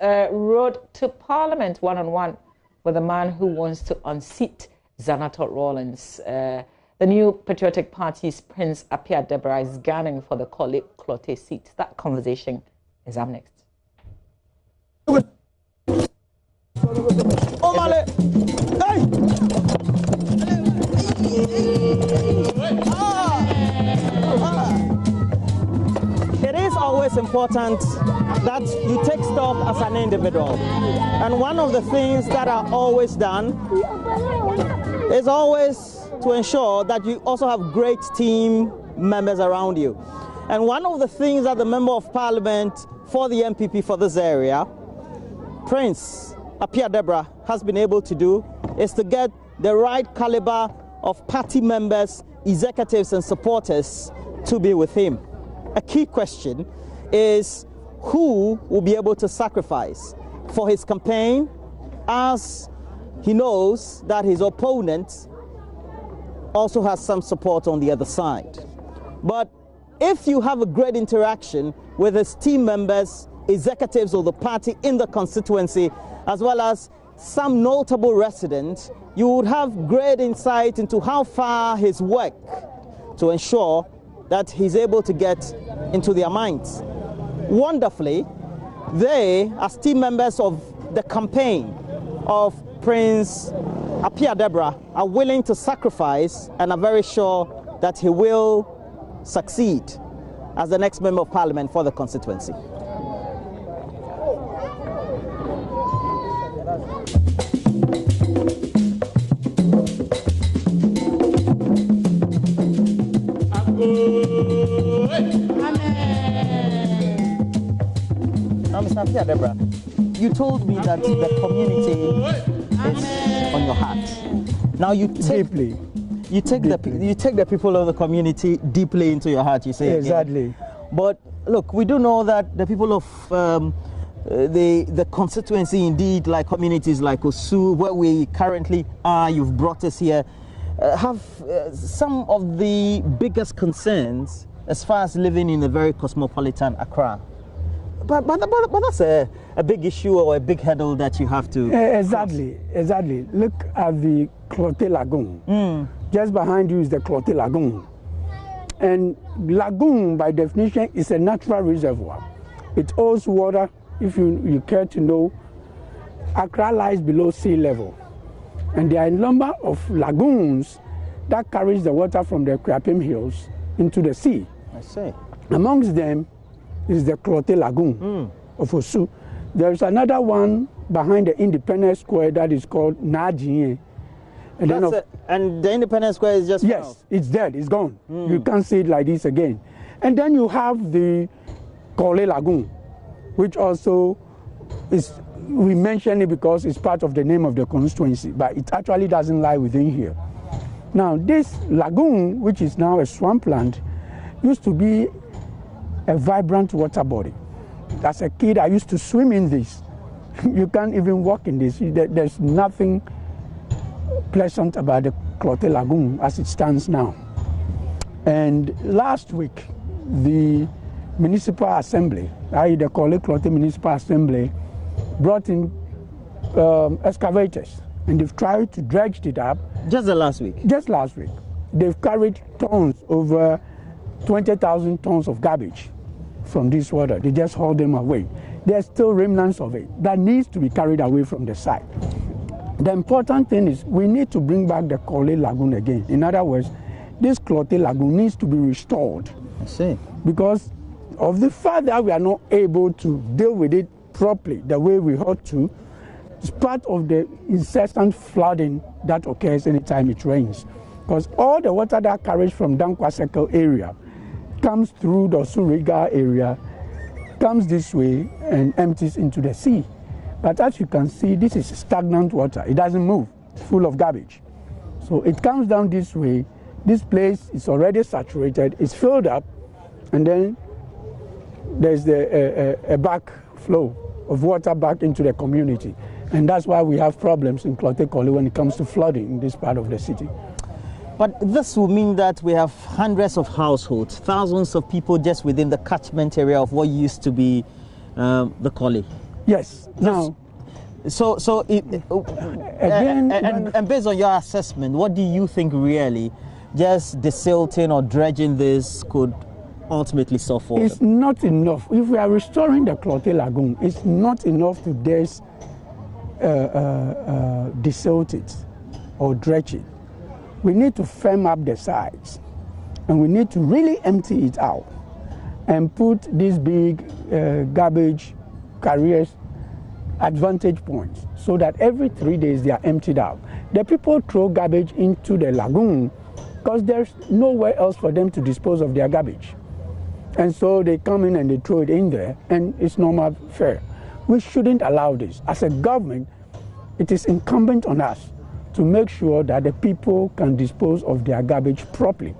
Road to Parliament one-on-one with a man who wants to unseat Zanetor Rawlings. The new Patriotic Party's Prince Appiah Deborah is gunning for the Korle Klottey seat. That conversation is up next. It is always important that you take stock as an individual. And one of the things that are always done is always to ensure that you also have great team members around you. And one of the things that the Member of Parliament for the MPP for this area, Prince Appiah Deborah, has been able to do is to get the right caliber of party members, executives and supporters to be with him. A key question is who will be able to sacrifice for his campaign, as he knows that his opponent also has some support on the other side. But if you have a great interaction with his team members, executives of the party in the constituency, as well as some notable residents, you would have great insight into how far his work to ensure that he's able to get into their minds. Wonderfully, they, as team members of the campaign of Prince Appiah Deborah, are willing to sacrifice and are very sure that he will succeed as the next Member of Parliament for the constituency. Now, Mr. Appiah Deborah, you told me that the community is on your heart. Now you take the people of the community deeply into your heart. You say exactly. Again. But look, we do know that the people of the constituency, indeed, like communities like Osu, where we currently are, you've brought us here, have some of the biggest concerns as far as living in a very cosmopolitan Accra. But that's a big issue or a big hurdle that you have to Exactly. Look at the Klottey Lagoon. Just behind you is the Klottey Lagoon. And lagoon, by definition, is a natural reservoir. It holds water. If you care to know, Accra lies below sea level. And there are a number of lagoons that carries the water from the Kwapim Hills into the sea. I see. Amongst them is the Klottey Lagoon of Osu. There's another one behind the Independence Square that is called Najinye. And the Independence Square is just yes, it's dead, it's gone. You can't see it like this again. And then you have the Korle Lagoon, which also is, we mention it because it's part of the name of the constituency, but it actually doesn't lie within here. Now, this lagoon, which is now a swampland, used to be a vibrant water body. As a kid, I used to swim in this. You can't even walk in this. There's nothing pleasant about the Klottey Lagoon as it stands now. And last week, the Municipal Assembly, i.e. the Korle Klottey Municipal Assembly, brought in excavators, and they've tried to dredge it up. Just last week? Just last week. They've carried tons, over 20,000 tons of garbage from this water. They just haul them away. There's still remnants of it that needs to be carried away from the site. The important thing is we need to bring back the Korle Lagoon again. In other words, this Klottey Lagoon needs to be restored. I see. Because of the fact that we are not able to deal with it properly the way we ought to, it's part of the incessant flooding that occurs anytime it rains. Because all the water that carries from Dankwa Circle area comes through the Suriga area, comes this way and empties into the sea. But as you can see, this is stagnant water. It doesn't move. It's full of garbage. So it comes down this way. This place is already saturated. It's filled up. And then there's a back flow of water back into the community. And that's why we have problems in Klottey Korle when it comes to flooding in this part of the city. But this will mean that we have hundreds of households, thousands of people just within the catchment area of what used to be the Korle. Yes. Now, again, and based on your assessment, what do you think really just desilting or dredging this could ultimately solve for? It's not enough. If we are restoring the Clote Lagoon, it's not enough to just desilt it or dredge it. We need to firm up the sides, and we need to really empty it out and put these big garbage carriers advantage points so that every 3 days they are emptied out. The people throw garbage into the lagoon because there's nowhere else for them to dispose of their garbage. And so they come in and they throw it in there, and it's normal fare. We shouldn't allow this. As a government, it is incumbent on us to make sure that the people can dispose of their garbage properly.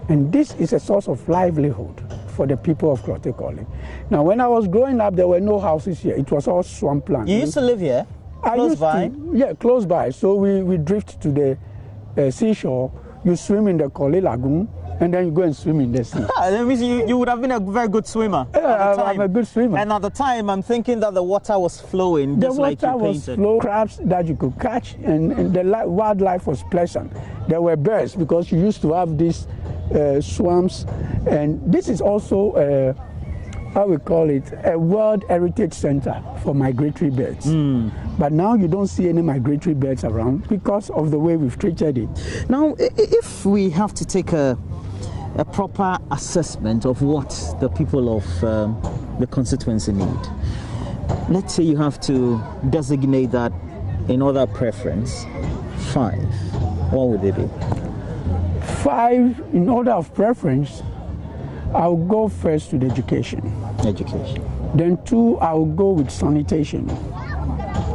And this is a source of livelihood for the people of Clote Collie. Now, when I was growing up, there were no houses here. It was all swampland. You used to live here? Close by? Yeah, close by. So we drift to the seashore. You swim in the Collie Lagoon, and then you go and swim in the sea. That means you would have been a very good swimmer. Yeah, I'm a good swimmer. And at the time, I'm thinking that the water was flowing just like you painted. The water was flowing, crabs that you could catch, and the wildlife was pleasant. There were birds because you used to have these swamps, and this is also how we call it, a World Heritage Center for migratory birds. But now you don't see any migratory birds around because of the way we've treated it. Now, if we have to take a proper assessment of what the people of the constituency need, let's say you have to designate that in order preference, 5, what would it be? 5 in order of preference. I'll go first with education. Then 2, I'll go with sanitation.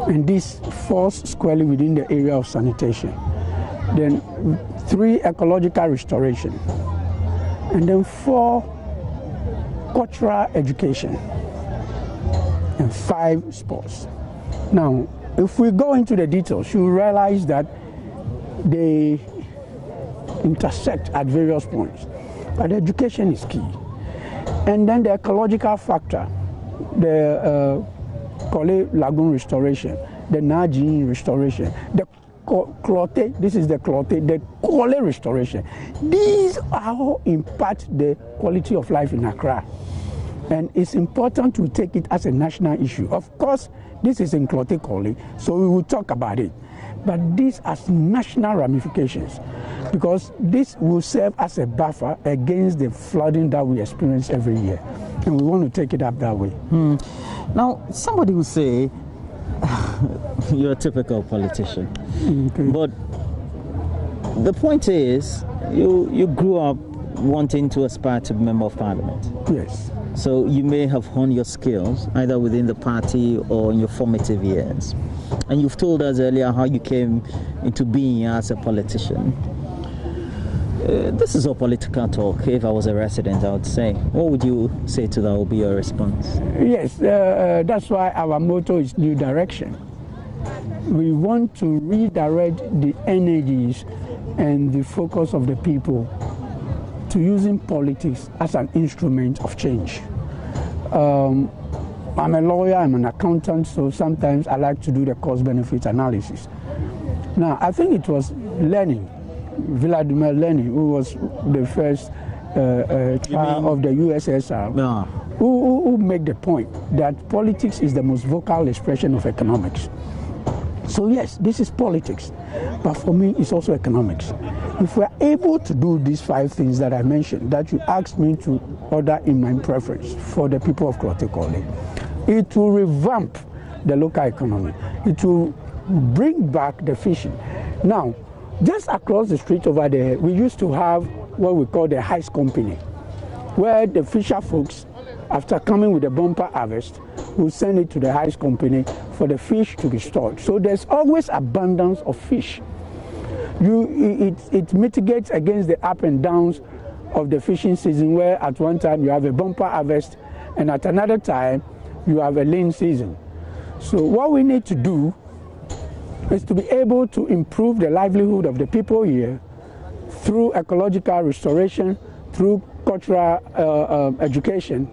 And this falls squarely within the area of sanitation. Then 3, ecological restoration. And then 4, cultural education. And 5, sports. Now, if we go into the details, you realize that they intersect at various points. But education is key. And then the ecological factor, the Collie Lagoon restoration, the Najin restoration, the Clote, this is the Clote, the Collie restoration. These all impact the quality of life in Accra. And it's important to take it as a national issue. Of course, this is in Clote Collie, so we will talk about it. But these has national ramifications, because this will serve as a buffer against the flooding that we experience every year. And we want to take it up that way. Now, somebody will say, you're a typical politician. Okay. But the point is, you grew up wanting to aspire to be Member of Parliament. Yes. So you may have honed your skills either within the party or in your formative years. And you've told us earlier how you came into being as a politician. This is all political talk. If I was a resident, I would say. What would you say to that? Will be your response? Yes, that's why our motto is New Direction. We want to redirect the energies and the focus of the people to using politics as an instrument of change. I'm a lawyer, I'm an accountant, so sometimes I like to do the cost-benefit analysis. Now, I think it was Lenin, Vladimir Lenin, who was the first child of the USSR, who made the point that politics is the most vocal expression of economics. So yes, this is politics, but for me, it's also economics. If we're able to do these 5 things that I mentioned, that you asked me to order in my preference for the people of Clote Collie, it will revamp the local economy. It will bring back the fishing. Now, just across the street over there, we used to have what we call the heist company, where the fisher folks, after coming with a bumper harvest, will send it to the heist company for the fish to be stored. So there's always abundance of fish. It mitigates against the up and downs of the fishing season, where at one time you have a bumper harvest and at another time you have a lean season. So what we need to do is to be able to improve the livelihood of the people here through ecological restoration, through cultural education,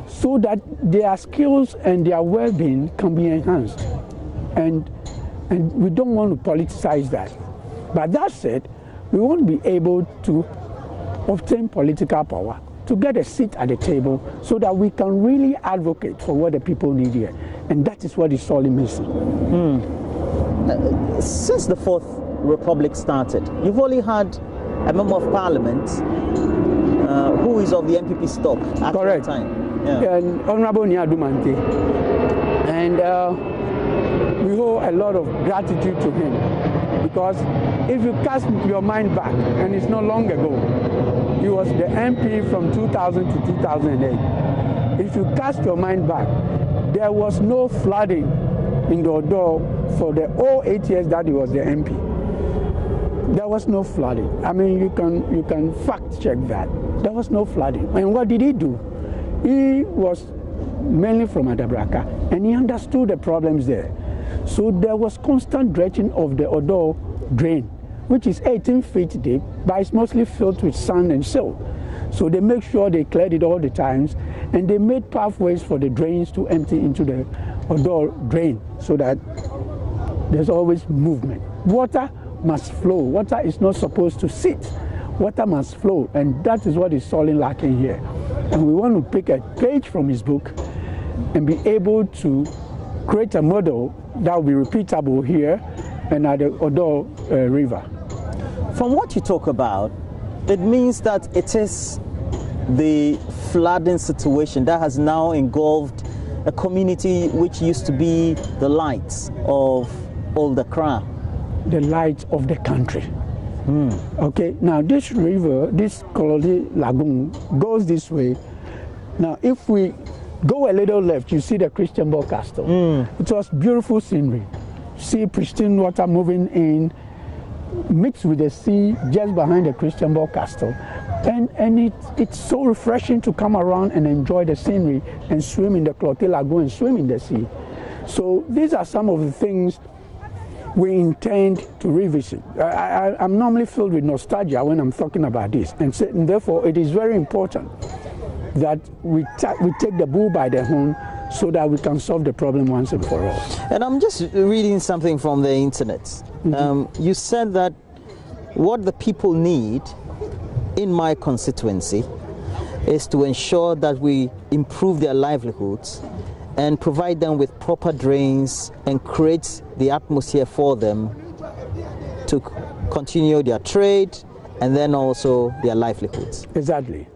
so that their skills and their well-being can be enhanced. And we don't want to politicize that. But that said, we won't be able to obtain political power, to get a seat at the table so that we can really advocate for what the people need here. And that is what is sorely missing. Since the Fourth Republic started, you've only had a member of parliament who is of the MPP stock at the time. Yeah. And Honorable Nyadumante. And we owe a lot of gratitude to him, because if you cast your mind back, and it's not long ago, he was the MP from 2000 to 2008. If you cast your mind back, there was no flooding in the Odo for the all 8 years that he was the MP. There was no flooding. I mean, you can fact check that. There was no flooding. And what did he do? He was mainly from Adabraka, and he understood the problems there. So there was constant dredging of the Odo drain, which is 18 feet deep, but it's mostly filled with sand and silt. So they make sure they cleared it all the times, and they made pathways for the drains to empty into the Odo drain so that there's always movement. Water must flow. Water is not supposed to sit. Water must flow, and that is what is sorely lacking here. And we want to pick a page from his book and be able to create a model that will be repeatable here and at the Odo River. From what you talk about, it means that it is the flooding situation that has now engulfed a community which used to be the lights of Old Accra. The light of the country. Okay, now this river, this Kololi Lagoon, goes this way. Now, if we go a little left, you see the Christian Ball Castle. It was beautiful scenery. See pristine water moving in, mixed with the sea just behind the Christian Ball Castle. And it's so refreshing to come around and enjoy the scenery and swim in the Cloté Lagoon and swim in the sea. So these are some of the things we intend to revisit. I'm normally filled with nostalgia when I'm talking about this, and therefore it is very important that we take the bull by the horn so that we can solve the problem once and for all. And I'm just reading something from the internet. You said that what the people need in my constituency is to ensure that we improve their livelihoods and provide them with proper drains and create the atmosphere for them to continue their trade and then also their livelihoods. Exactly.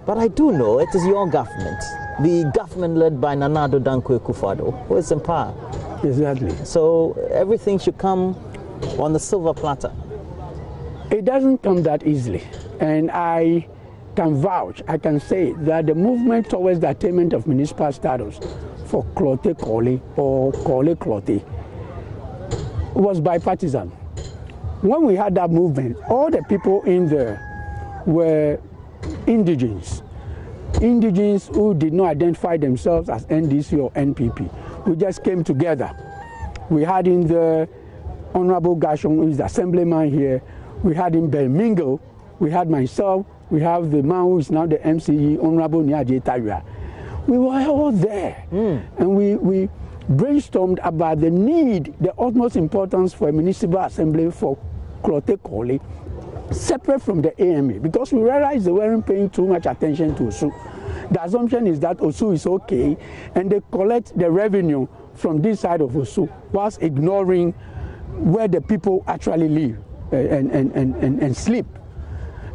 But I do know it is your government, the government led by Nana Addo Dankwa Akufo-Addo, who is in power. Exactly. So everything should come on the silver platter. It doesn't come that easily. And I can vouch, I can say that the movement towards the attainment of municipal status for Cloté Koli or Koli Cloté was bipartisan. When we had that movement, all the people in there were indigenes who did not identify themselves as NDC or NPP. We just came together. We had in the Honorable Gashon, who is the assemblyman here. We had in Belmingo. We had myself. We have the man who is now the MCE, Honorable Nyaje Tawia. We were all there, and we brainstormed about the need, the utmost importance for a municipal assembly for Cloté Koli, separate from the AMA, because we realized they weren't paying too much attention to Osu. The assumption is that Osu is okay, and they collect the revenue from this side of Osu, whilst ignoring where the people actually live and sleep.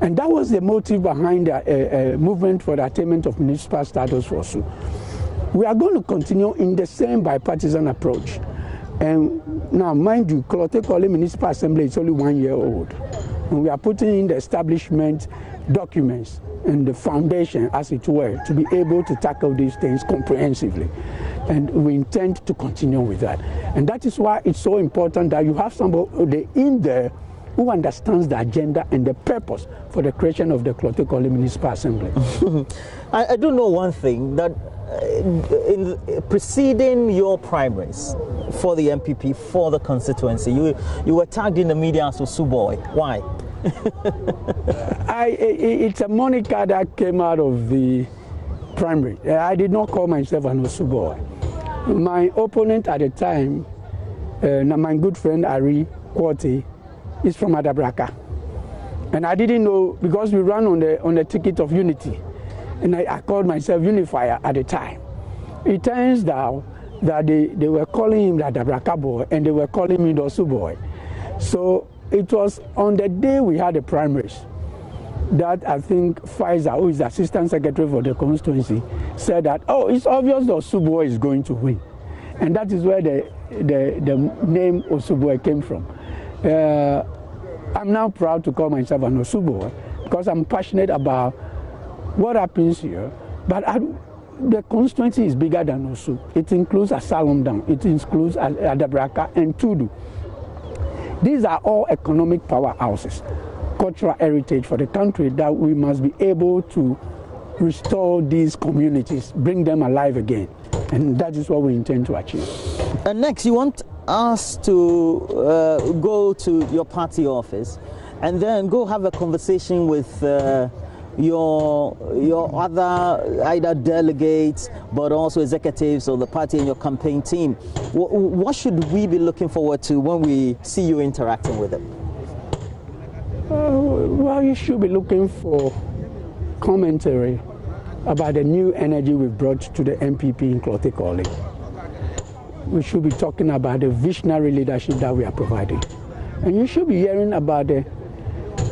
And that was the motive behind the movement for the attainment of municipal status for Osu. We are going to continue in the same bipartisan approach. And now, mind you, Cloté Koli Municipal Assembly is only 1 year old. And we are putting in the establishment documents and the foundation, as it were, to be able to tackle these things comprehensively. And we intend to continue with that. And that is why it's so important that you have somebody in there who understands the agenda and the purpose for the creation of the Cloté Koli Municipal Assembly. I do know one thing, that in preceding your primaries for the MPP, for the constituency, you were tagged in the media as Osu boy. Why? It's a moniker that came out of the primary. I did not call myself an Osu boy. My opponent at the time, my good friend Ari Kwoti, is from Adabraka. And I didn't know, because we ran on the ticket of unity. And I called myself Unifier at the time. It turns out that they were calling him the Adabraka boy and they were calling me the Osu boy. So it was on the day we had the primaries that I think Pfizer, who is the Assistant Secretary for the constituency, said that, oh, it's obvious the Osu boy is going to win. And that is where the name Osu boy came from. I'm now proud to call myself an Osu boy because I'm passionate about what happens here. But the constituency is bigger than Osu. It includes Asalom Down, it includes Adabraka and Tudu. These are all economic powerhouses, cultural heritage for the country that we must be able to restore these communities, bring them alive again. And that is what we intend to achieve. And next, you want us to go to your party office and then go have a conversation with your other either delegates but also executives of the party and your campaign team. What should we be looking forward to when we see you interacting with them? Well, you should be looking for commentary about the new energy we've brought to the MPP in Klotekole. We should be talking about the visionary leadership that we are providing. And you should be hearing about the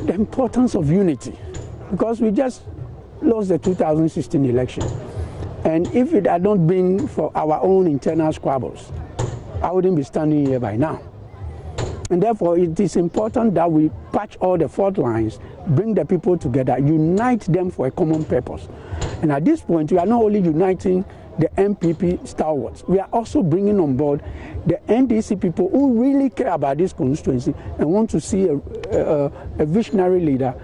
importance of unity, because we just lost the 2016 election. And if it had not been for our own internal squabbles, I wouldn't be standing here by now. And therefore, it is important that we patch all the fault lines, bring the people together, unite them for a common purpose. And at this point, we are not only uniting the MPP stalwarts, we are also bringing on board the NDC people who really care about this constituency and want to see a visionary leader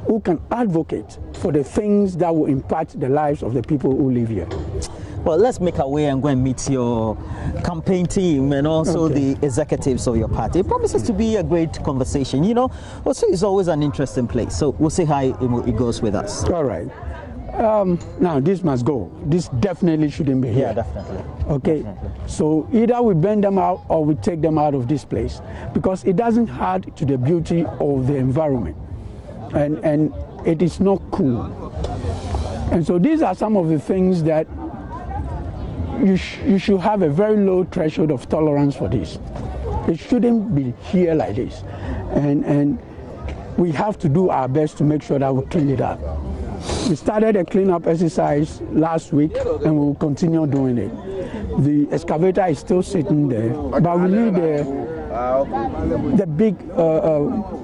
who can advocate for the things that will impact the lives of the people who live here. Well, let's make our way and go and meet your campaign team and also the executives of your party. It promises to be a great conversation. You know, Osu is always an interesting place, so we'll see how it goes with us. All right. Now, this must go. This definitely shouldn't be here. Yeah, definitely. Okay. Definitely. So either we burn them out or we take them out of this place, because it doesn't add to the beauty of the environment. And it is not cool. And so these are some of the things that you should have a very low threshold of tolerance for this. It shouldn't be here like this. And we have to do our best to make sure that we clean it up. We started a cleanup exercise last week and we will continue doing it. The excavator is still sitting there, but we need the big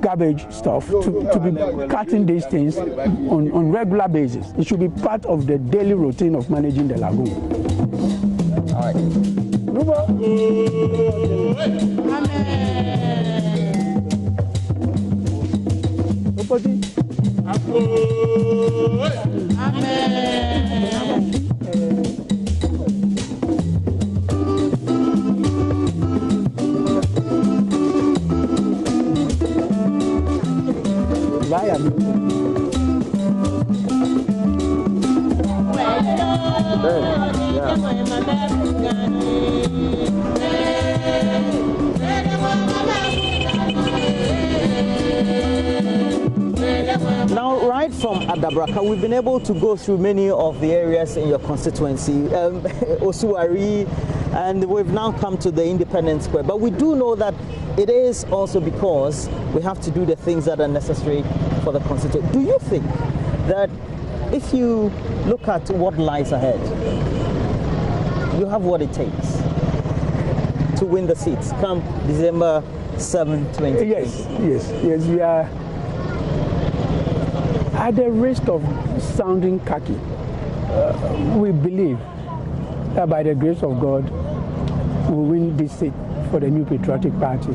garbage stuff to be cutting these things on regular basis. It should be part of the daily routine of managing the lagoon. All right. Amen. Now, right from Adabraka, we've been able to go through many of the areas in your constituency, Osuari, and we've now come to the Independence Square. But we do know that it is also because we have to do the things that are necessary for the constituency. Do you think that if you look at what lies ahead, you have what it takes to win the seats come December 7, 2020? Yes, we are at the risk of sounding cocky. We believe that by the grace of God, we'll win this seat for the New Patriotic Party.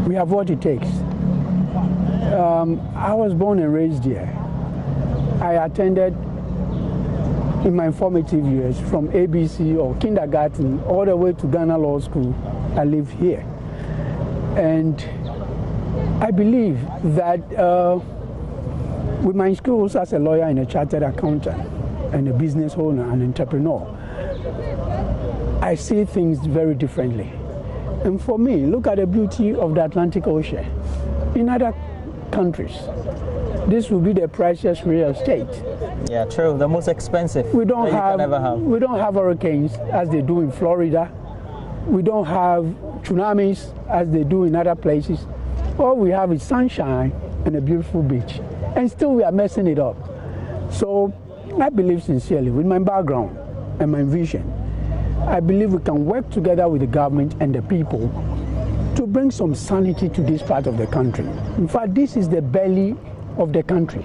We have what it takes. I was born and raised here. I attended in my formative years from ABC or kindergarten all the way to Ghana Law School. I live here. And I believe that with my skills as a lawyer and a chartered accountant, and a business owner, an entrepreneur, I see things very differently. And for me, look at the beauty of the Atlantic Ocean. In other countries, this will be the priciest real estate. Yeah, true. The most expensive We don't that you can ever have. We don't have hurricanes as they do in Florida. We don't have tsunamis as they do in other places. All we have is sunshine and a beautiful beach. And still we are messing it up. So I believe sincerely, with my background and my vision, I believe we can work together with the government and the people to bring some sanity to this part of the country. In fact, this is the belly of the country.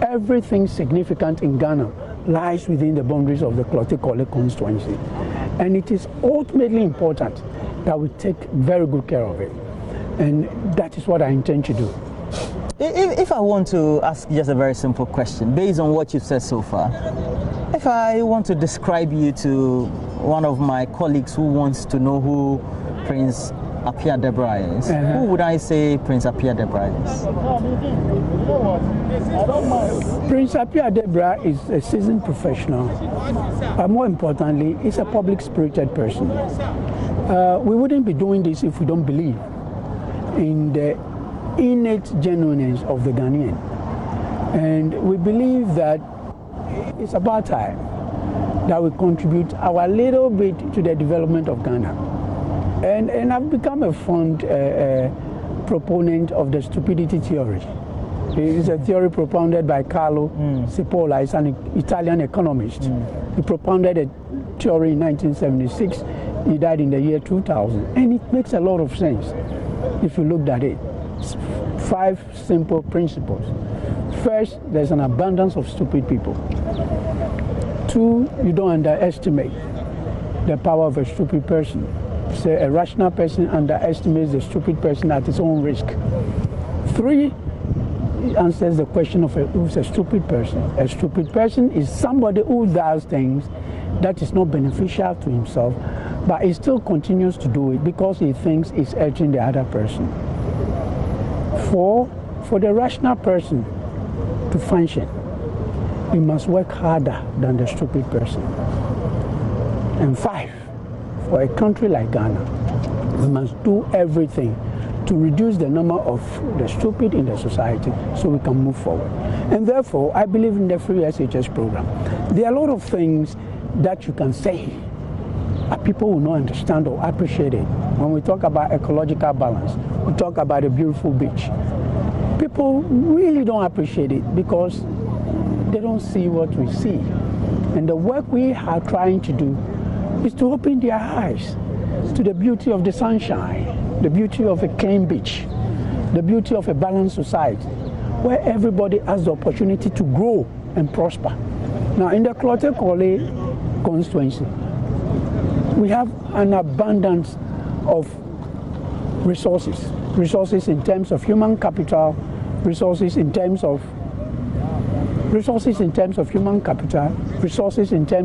Everything significant in Ghana lies within the boundaries of the Klote-Kole constituency. And it is ultimately important that we take very good care of it. And that is what I intend to do. If I want to ask just a very simple question, based on what you've said so far, if I want to describe you to one of my colleagues who wants to know who Prince Appiah Deborah is, who would I say Prince Appiah Deborah is? Prince Appiah Deborah is a seasoned professional, but more importantly, he's a public-spirited person. We wouldn't be doing this if we don't believe in the innate genuineness of the Ghanaian. And we believe that it's about time that we contribute our little bit to the development of Ghana. And I've become a fond proponent of the stupidity theory. It's a theory propounded by Carlo Cipolla. He's an Italian economist. He propounded a theory in 1976. He died in the year 2000. And it makes a lot of sense if you looked at it. 5 simple principles. First, there's an abundance of stupid people. 2, you don't underestimate the power of a stupid person. So a rational person underestimates the stupid person at his own risk. 3, it answers the question of who's a stupid person. A stupid person is somebody who does things that is not beneficial to himself, but he still continues to do it because he thinks it's hurting the other person. 4, for the rational person to function, he must work harder than the stupid person. And 5, for a country like Ghana, we must do everything to reduce the number of the stupid in the society so we can move forward. And therefore, I believe in the free SHS program. There are a lot of things that you can say, but people will not understand or appreciate it. When we talk about ecological balance, we talk about a beautiful beach. People really don't appreciate it because they don't see what we see. And the work we are trying to do is to open their eyes to the beauty of the sunshine, the beauty of a clean beach, the beauty of a balanced society, where everybody has the opportunity to grow and prosper. Now, in the Klote-Kole constituency, we have an abundance of resources in terms of human capital, resources in terms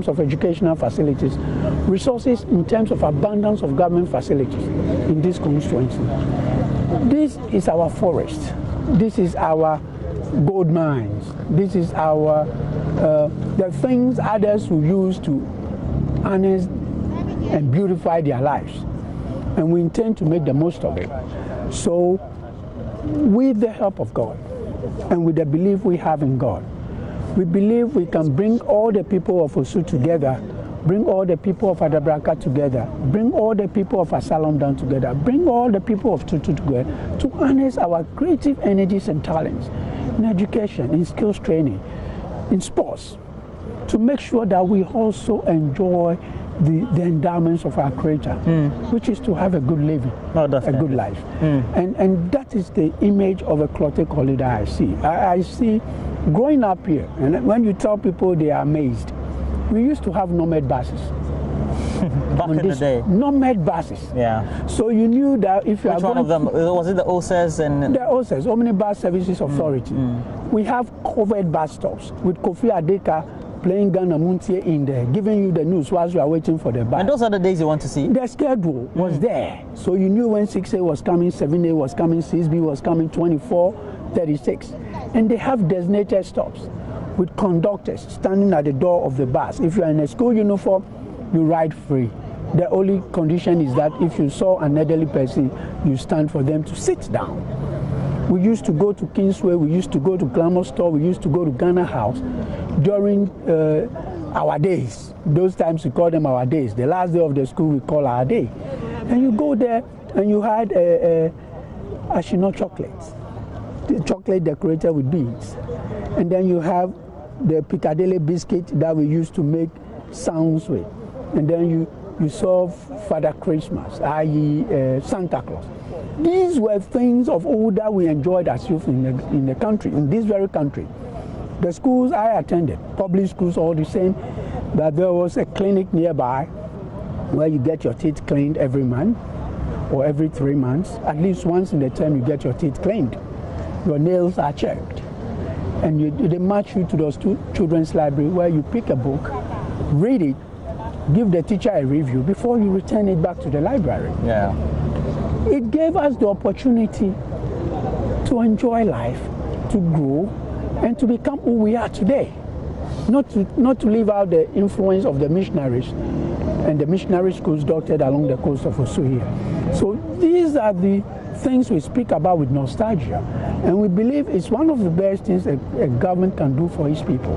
of educational facilities, resources in terms of abundance of government facilities in this constituency. This is our forest. This is our gold mines. This is our the things others will use to harness and beautify their lives. And we intend to make the most of it. So, with the help of God and with the belief we have in God, we believe we can bring all the people of Osu together, bring all the people of Adabraka together, bring all the people of Asalam down together, bring all the people of Tutu together to harness our creative energies and talents in education, in skills training, in sports, to make sure that we also enjoy the endowments of our Creator, which is to have a good living, a good life. And that is the image of a Klote-Kole that I see. I see growing up here, and when you tell people, they are amazed. We used to have nomad buses. Back in the day. Nomad buses. Yeah. So you knew that if you are going... Which one of them? Was it the OSES and... The OSES, Omnibus Services Authority. We have covered bus stops with Kofi Adeka playing Ghana Muntie in there, giving you the news whilst you are waiting for the bus. And those are the days you want to see? The schedule was there. So you knew when 6A was coming, 7A was coming, 6B was coming, 24, 36. And they have designated stops. with conductors standing at the door of the bus. If you are in a school uniform, you ride free. The only condition is that if you saw an elderly person, you stand for them to sit down. We used to go to Kingsway, we used to go to Glamour Store, we used to go to Ghana House during our days. Those times we call them our days. The last day of the school we call our day. And you go there and you had Ashino chocolates, the chocolate decorated with beads. And then you have the Piccadilly biscuit that we used to make sounds with. And then you saw Father Christmas, i.e. Santa Claus. These were things of old that we enjoyed as youth in the country, in this very country. The schools I attended, public schools all the same, but there was a clinic nearby where you get your teeth cleaned every month or every 3 months. At least once in the term you get your teeth cleaned. Your nails are checked. And they march you to those children's library where you pick a book, read it, give the teacher a review before you return it back to the library. Yeah. It gave us the opportunity to enjoy life, to grow, and to become who we are today. Not to leave out the influence of the missionaries and the missionary schools dotted along the coast of Osuhia. So these are the things we speak about with nostalgia, and we believe it's one of the best things a government can do for its people.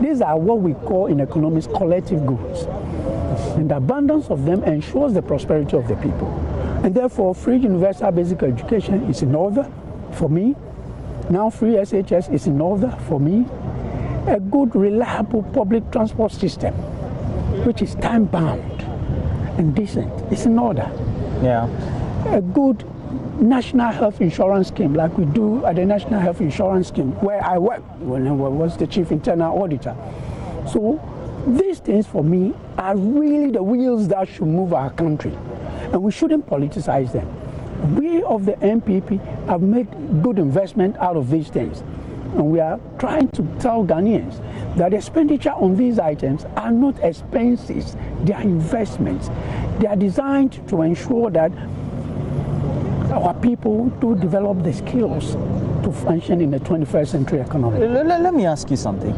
These are what we call in economics collective goods, and the abundance of them ensures the prosperity of the people. And therefore, free universal basic education is in order for me. Now free SHS is in order for me. A good, reliable public transport system, which is time-bound and decent, is in order. Yeah. A good national health insurance scheme, like we do at the National Health Insurance Scheme, where I worked when I was the chief internal auditor. So these things for me are really the wheels that should move our country, and we shouldn't politicize them. We of the NPP have made good investment out of these things, and we are trying to tell Ghanaians that expenditure on these items are not expenses, they are investments. They are designed to ensure that our people do develop the skills to function in the 21st century economy. Let me ask you something.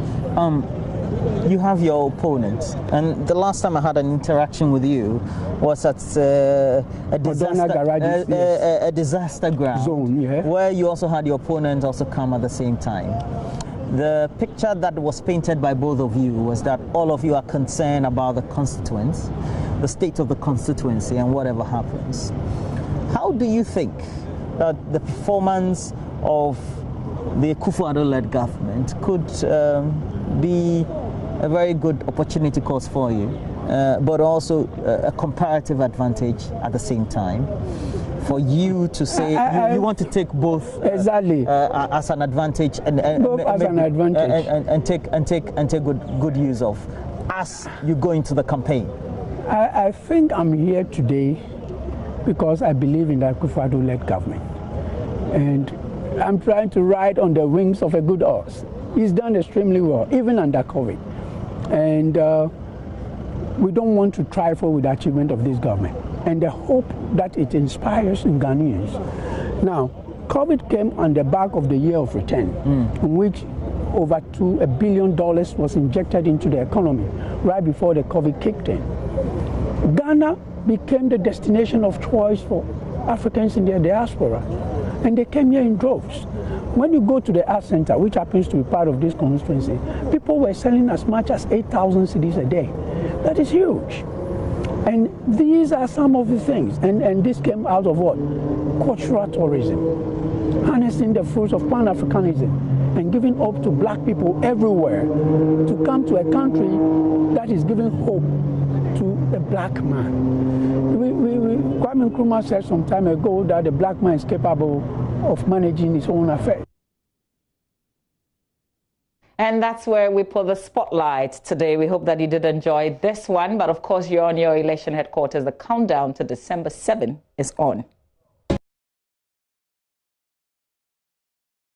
You have your opponents, and the last time I had an interaction with you was at a disaster ground zone, yeah, where you also had your opponent also come at the same time. The picture that was painted by both of you was that all of you are concerned about the constituents, the state of the constituency, and whatever happens. How do you think that the performance of the Akufo-Addo-led government could be a very good opportunity cost for you, but also a comparative advantage at the same time for you to say you want to take both exactly as an advantage and take good use of as you go into the campaign? I think I'm here today because I believe in the Akufo-Addo-led government, and I'm trying to ride on the wings of a good horse. He's done extremely well, even under COVID. And we don't want to trifle with the achievement of this government and the hope that it inspires in Ghanaians. Now, COVID came on the back of the year of return, in which over $1 billion was injected into the economy right before the COVID kicked in. Ghana became the destination of choice for Africans in their diaspora, and they came here in droves. When you go to the Art Center, which happens to be part of this constituency, people were selling as much as 8,000 cedis a day. That is huge. And these are some of the things. And this came out of what? Cultural tourism, harnessing the fruits of Pan-Africanism and giving hope to black people everywhere to come to a country that is giving hope to the black man. Kwame Nkrumah said some time ago that the black man is capable of managing his own affairs. And that's where we put the spotlight today. We hope that you did enjoy this one. But of course, you're on your election headquarters. The countdown to December 7 is on.